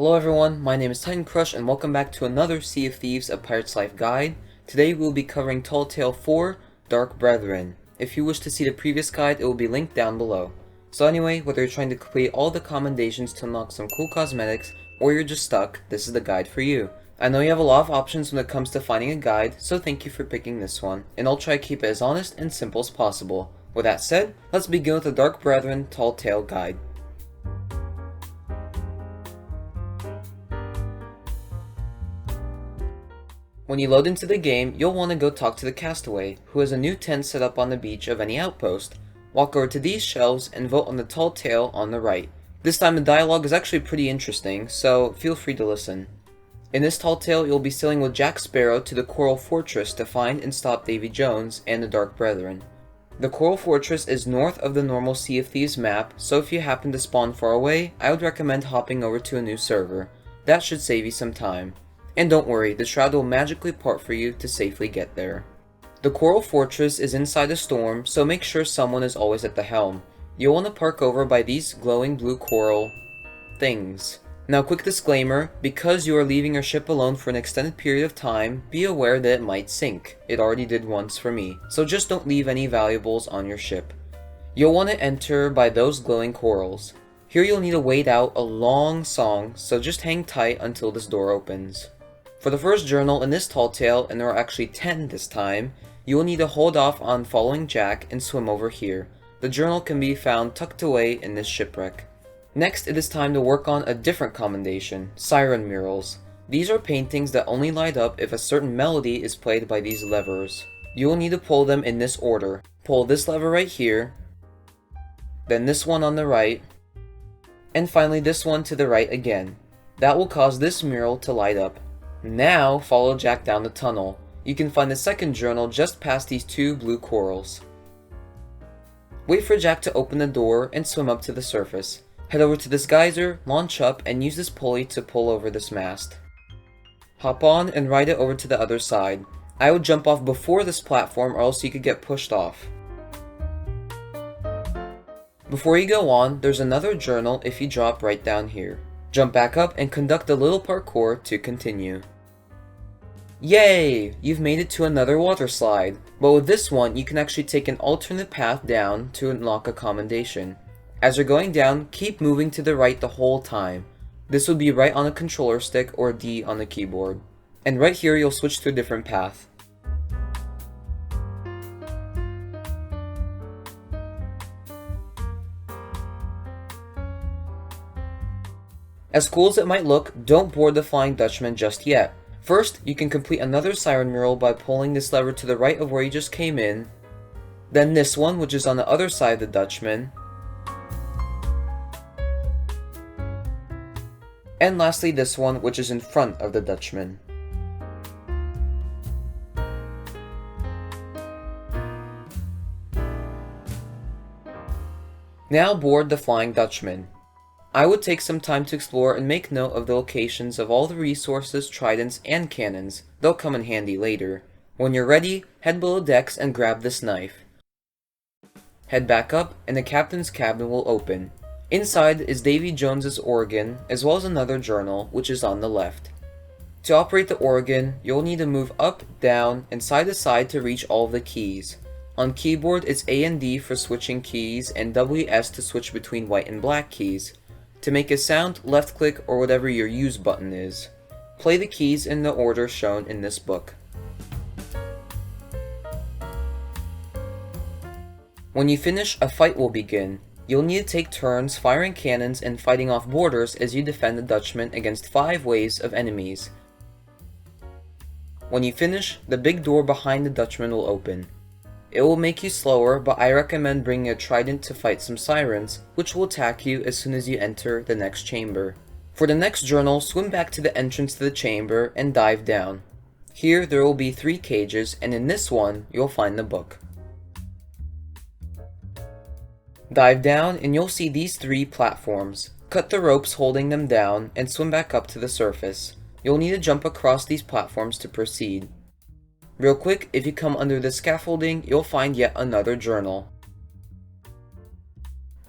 Hello everyone, my name is Titan Crush and welcome back to another Sea of Thieves A Pirate's Life guide. Today we will be covering Tall Tale 4, Dark Brethren. If you wish to see the previous guide, it will be linked down below. So anyway, whether you're trying to complete all the commendations to unlock some cool cosmetics, or you're just stuck, this is the guide for you. I know you have a lot of options when it comes to finding a guide, so thank you for picking this one, and I'll try to keep it as honest and simple as possible. With that said, let's begin with the Dark Brethren Tall Tale guide. When you load into the game, you'll want to go talk to the castaway, who has a new tent set up on the beach of any outpost. Walk over to these shelves and vote on the tall tale on the right. This time the dialogue is actually pretty interesting, so feel free to listen. In this tall tale, you'll be sailing with Jack Sparrow to the Coral Fortress to find and stop Davy Jones and the Dark Brethren. The Coral Fortress is north of the normal Sea of Thieves map, so if you happen to spawn far away, I would recommend hopping over to a new server. That should save you some time. And don't worry, the shroud will magically part for you to safely get there. The Coral Fortress is inside a storm, so make sure someone is always at the helm. You'll want to park over by these glowing blue coral things. Now quick disclaimer, because you are leaving your ship alone for an extended period of time, be aware that it might sink. It already did once for me, so just don't leave any valuables on your ship. You'll want to enter by those glowing corals. Here you'll need to wait out a long song, so just hang tight until this door opens. For the first journal in this tall tale, and there are actually 10 this time, you will need to hold off on following Jack and swim over here. The journal can be found tucked away in this shipwreck. Next, it is time to work on a different commendation, Siren Murals. These are paintings that only light up if a certain melody is played by these levers. You will need to pull them in this order. Pull this lever right here, then this one on the right, and finally this one to the right again. That will cause this mural to light up. Now, follow Jack down the tunnel. You can find the second journal just past these two blue corals. Wait for Jack to open the door and swim up to the surface. Head over to this geyser, launch up, and use this pulley to pull over this mast. Hop on and ride it over to the other side. I would jump off before this platform or else you could get pushed off. Before you go on, there's another journal if you drop right down here. Jump back up and conduct a little parkour to continue. Yay! You've made it to another water slide, but with this one you can actually take an alternate path down to unlock a commendation. As you're going down, keep moving to the right the whole time. This would be right on a controller stick or D on the keyboard. And right here you'll switch to a different path. As cool as it might look, don't board the Flying Dutchman just yet. First, you can complete another Siren Mural by pulling this lever to the right of where you just came in, then this one, which is on the other side of the Dutchman, and lastly this one, which is in front of the Dutchman. Now board the Flying Dutchman. I would take some time to explore and make note of the locations of all the resources, tridents, and cannons. They'll come in handy later. When you're ready, head below decks and grab this knife. Head back up and the captain's cabin will open. Inside is Davy Jones's organ, as well as another journal, which is on the left. To operate the organ, you'll need to move up, down, and side to side to reach all of the keys. On keyboard, it's A and D for switching keys, and WS to switch between white and black keys. To make a sound, left click or whatever your use button is. Play the keys in the order shown in this book. When you finish, a fight will begin. You'll need to take turns firing cannons and fighting off boarders as you defend the Dutchman against 5 waves of enemies. When you finish, the big door behind the Dutchman will open. It will make you slower, but I recommend bringing a trident to fight some sirens, which will attack you as soon as you enter the next chamber. For the next journal, swim back to the entrance to the chamber and dive down. Here there will be 3 cages, and in this one, you'll find the book. Dive down and you'll see these 3 platforms. Cut the ropes holding them down and swim back up to the surface. You'll need to jump across these platforms to proceed. Real quick, if you come under the scaffolding, you'll find yet another journal.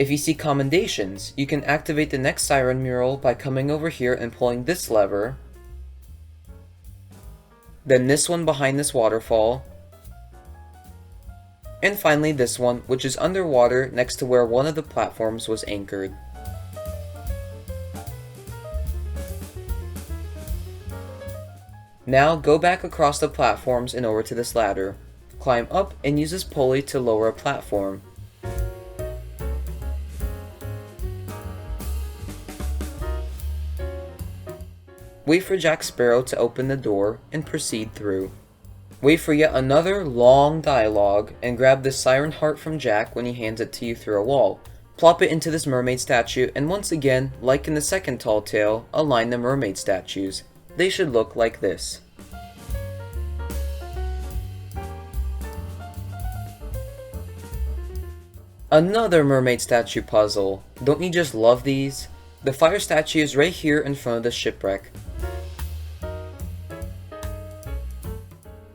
If you see Commendations, you can activate the next Siren Mural by coming over here and pulling this lever, then this one behind this waterfall, and finally this one, which is underwater next to where one of the platforms was anchored. Now go back across the platforms and over to this ladder. Climb up and use this pulley to lower a platform. Wait for Jack Sparrow to open the door and proceed through. Wait for yet another long dialogue and grab this siren heart from Jack when he hands it to you through a wall. Plop it into this mermaid statue and once again, like in the second tall tale, align the mermaid statues. They should look like this. Another mermaid statue puzzle. Don't you just love these? The fire statue is right here in front of the shipwreck.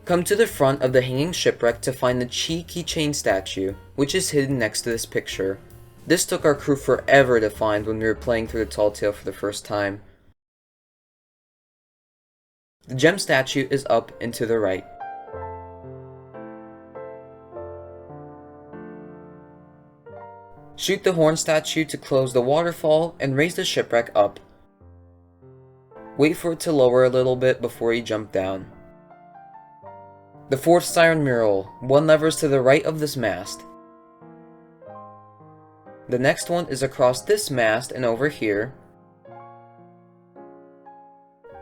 Come to the front of the hanging shipwreck to find the keychain statue, which is hidden next to this picture. This took our crew forever to find when we were playing through the tall tale for the first time. The gem statue is up and to the right. Shoot the horn statue to close the waterfall and raise the shipwreck up. Wait for it to lower a little bit before you jump down. The fourth Siren Mural, one lever is to the right of this mast. The next one is across this mast and over here.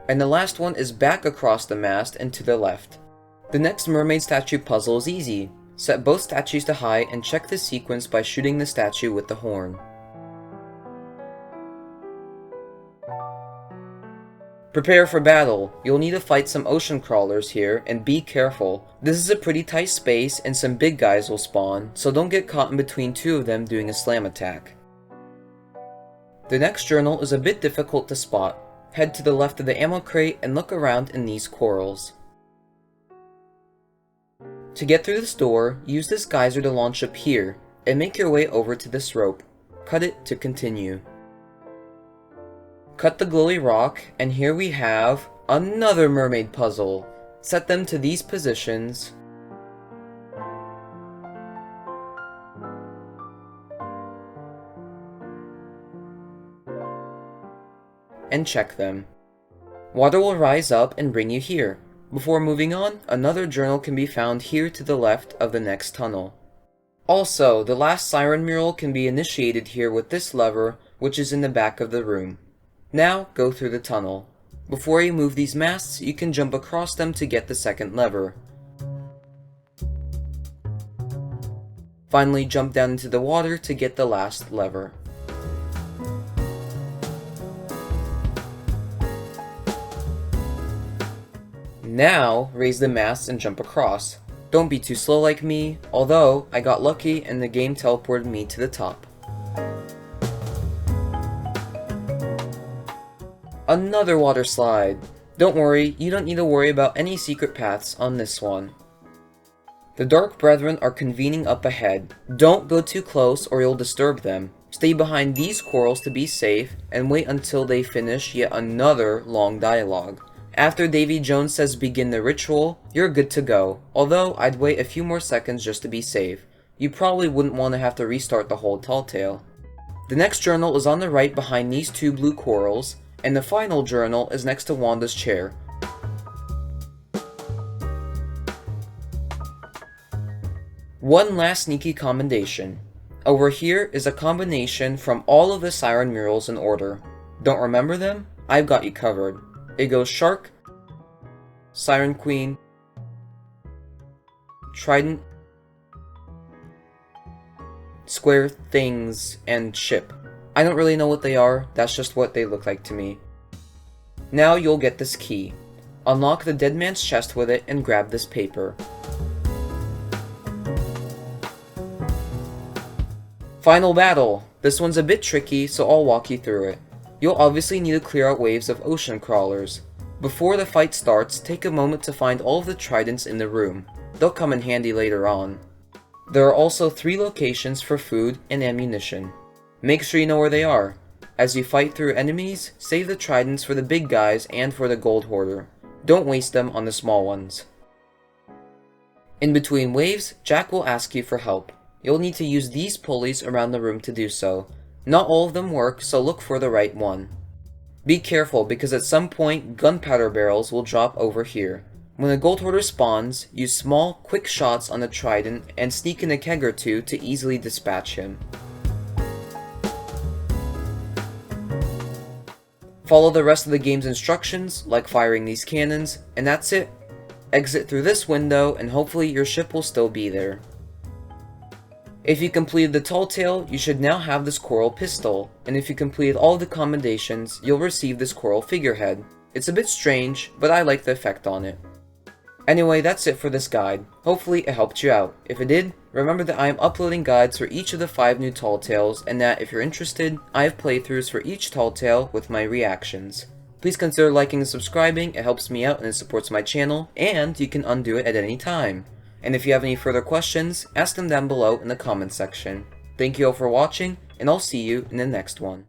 And the last one is back across the mast and to the left. The next mermaid statue puzzle is easy. Set both statues to high and check the sequence by shooting the statue with the horn. Prepare for battle. You'll need to fight some ocean crawlers here, and be careful. This is a pretty tight space and some big guys will spawn, so don't get caught in between two of them doing a slam attack. The next journal is a bit difficult to spot. Head to the left of the ammo crate and look around in these corals. To get through this door, use this geyser to launch up here, and make your way over to this rope. Cut it to continue. Cut the glowy rock, and here we have another mermaid puzzle. Set them to these positions. And check them. Water will rise up and bring you here. Before moving on, another journal can be found here to the left of the next tunnel. Also, the last Siren Mural can be initiated here with this lever, which is in the back of the room. Now, go through the tunnel. Before you move these masts, you can jump across them to get the second lever. Finally, jump down into the water to get the last lever. Now, raise the masts and jump across. Don't be too slow like me, although I got lucky and the game teleported me to the top. Another water slide. Don't worry, you don't need to worry about any secret paths on this one. The Dark Brethren are convening up ahead. Don't go too close or you'll disturb them. Stay behind these corals to be safe and wait until they finish yet another long dialogue. After Davy Jones says begin the ritual, you're good to go, although I'd wait a few more seconds just to be safe. You probably wouldn't want to have to restart the whole tall tale. The next journal is on the right behind these two blue corals, and the final journal is next to Wanda's chair. One last sneaky commendation. Over here is a combination from all of the Siren Murals in order. Don't remember them? I've got you covered. It goes Shark, Siren Queen, Trident, Square Things, and Ship. I don't really know what they are, that's just what they look like to me. Now you'll get this key. Unlock the dead man's chest with it and grab this paper. Final battle! This one's a bit tricky, so I'll walk you through it. You'll obviously need to clear out waves of ocean crawlers. Before the fight starts, take a moment to find all of the tridents in the room. They'll come in handy later on. There are also 3 locations for food and ammunition. Make sure you know where they are. As you fight through enemies, save the tridents for the big guys and for the gold hoarder. Don't waste them on the small ones. In between waves, Jack will ask you for help. You'll need to use these pulleys around the room to do so. Not all of them work, so look for the right one. Be careful because at some point, gunpowder barrels will drop over here. When a gold hoarder spawns, use small, quick shots on the trident and sneak in a keg or two to easily dispatch him. Follow the rest of the game's instructions, like firing these cannons, and that's it. Exit through this window and hopefully your ship will still be there. If you completed the tall tale, you should now have this coral pistol, and if you completed all the commendations, you'll receive this coral figurehead. It's a bit strange, but I like the effect on it. Anyway, that's it for this guide. Hopefully it helped you out. If it did, remember that I am uploading guides for each of the 5 new tall tales, and that if you're interested, I have playthroughs for each tall tale with my reactions. Please consider liking and subscribing, it helps me out and it supports my channel, and you can undo it at any time. And if you have any further questions, ask them down below in the comments section. Thank you all for watching, and I'll see you in the next one.